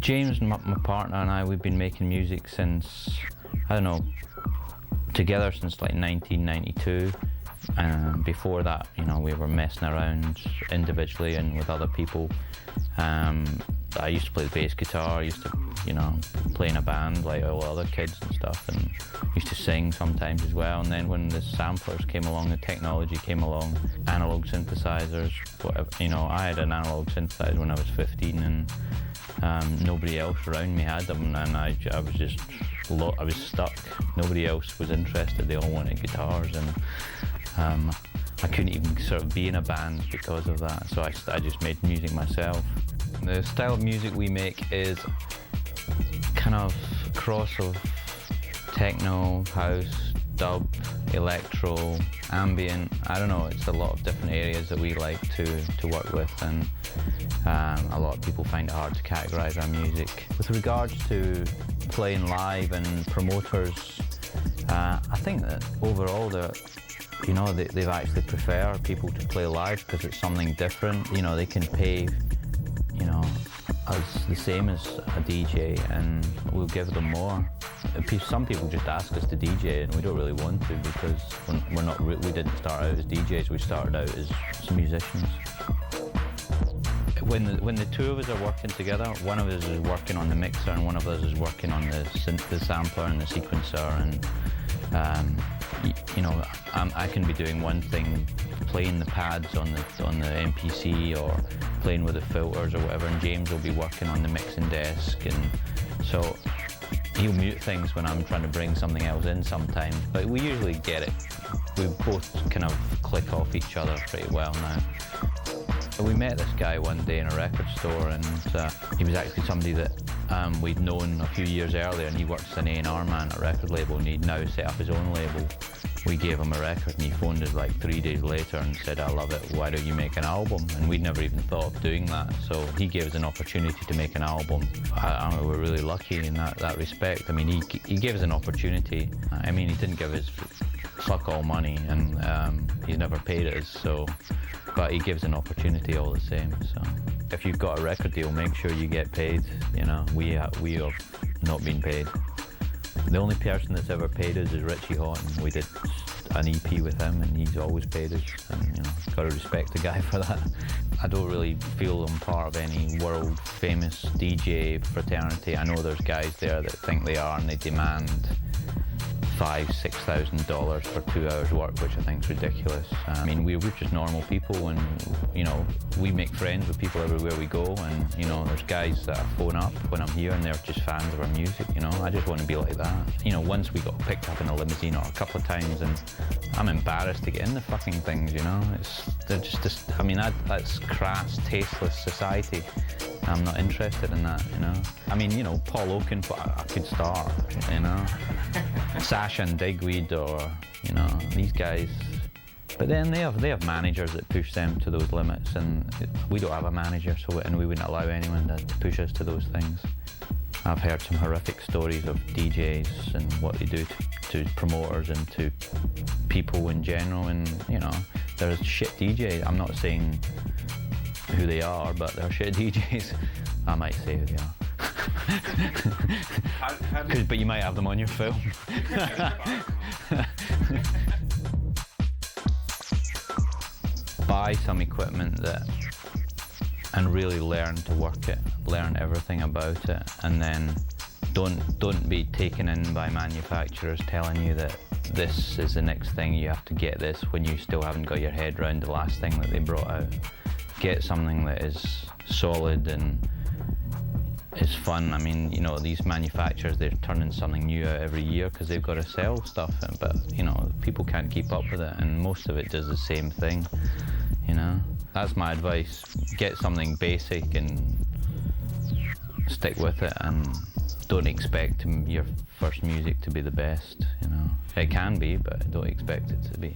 James, my partner, and I, we've been making music since, I don't know, together since like 1992. And before that, you know, we were messing around individually and with other people. I used to play the bass guitar, I used to, you know, play in a band like all other kids and stuff, and used to sing sometimes as well. And then when the samplers came along, the technology came along, analog synthesizers, whatever, you know, I had an analog synthesizer when I was 15, and nobody else around me had them, and I was just, I was stuck. Nobody else was interested, they all wanted guitars, and I couldn't even sort of be in a band because of that, so I just made music myself. The style of music we make is kind of a cross of techno, house, dub, electro, ambient. I don't know, it's a lot of different areas that we like to work with, and a lot of people find it hard to categorise our music. With regards to playing live and promoters, I think that overall you know, they actually prefer people to play live because it's something different. You know, they can pay, you know, us the same as a DJ, and we'll give them more. Some people just ask us to DJ, and we don't really want to because we didn't start out as DJs. We started out as musicians. When the two of us are working together, one of us is working on the mixer and one of us is working on the sampler and the sequencer, and you know, I can be doing one thing, playing the pads on the MPC or playing with the filters or whatever, and James will be working on the mixing desk, and so he'll mute things when I'm trying to bring something else in sometimes, but we usually get it. We both kind of click off each other pretty well now. We met this guy one day in a record store, and he was actually somebody that we'd known a few years earlier, and he worked as an A&R man at a record label, and he'd now set up his own label. We gave him a record, and he phoned us like 3 days later and said, "I love it, why don't you make an album?" And we'd never even thought of doing that, so he gave us an opportunity to make an album. I don't know, we're really lucky in that respect. I mean, he gave us an opportunity. I mean, he didn't give us fuck all money, and he's never paid us, so, but he gives an opportunity all the same. So if you've got a record deal, make sure you get paid. You know, we have not been paid. The only person that's ever paid us is Richie Houghton. We did an EP with him, and he's always paid us, and you know, got to respect the guy for that. I don't really feel I'm part of any world famous DJ fraternity. I know there's guys there that think they are, and they demand $5,000–6,000 for 2 hours work, which I think is ridiculous. I mean, we're just normal people, and you know, we make friends with people everywhere we go, and you know, there's guys that I phone up when I'm here and they're just fans of our music, you know. I just want to be like that. You know, once we got picked up in a limousine, or a couple of times, and I'm embarrassed to get in the fucking things, you know. They're just I mean, that's crass, tasteless society. I'm not interested in that, you know. I mean, you know, Paul Oaken, I could start, you know. Sasha and Digweed, or, you know, these guys. But then they have managers that push them to those limits, and we don't have a manager, and we wouldn't allow anyone to push us to those things. I've heard some horrific stories of DJs and what they do to promoters and to people in general, and, you know, there's shit DJs. I'm not saying who they are, but they're shit DJs. I might say who they are. But you might have them on your film. Buy some equipment and really learn to work it, learn everything about it, and then don't be taken in by manufacturers telling you that this is the next thing, you have to get this, when you still haven't got your head around the last thing that they brought out. Get something that is solid and is fun. I mean, you know, these manufacturers, they're turning something new out every year because they've got to sell stuff, but, you know, people can't keep up with it, and most of it does the same thing, you know. That's my advice. Get something basic and stick with it, and don't expect your first music to be the best, you know. It can be, but don't expect it to be.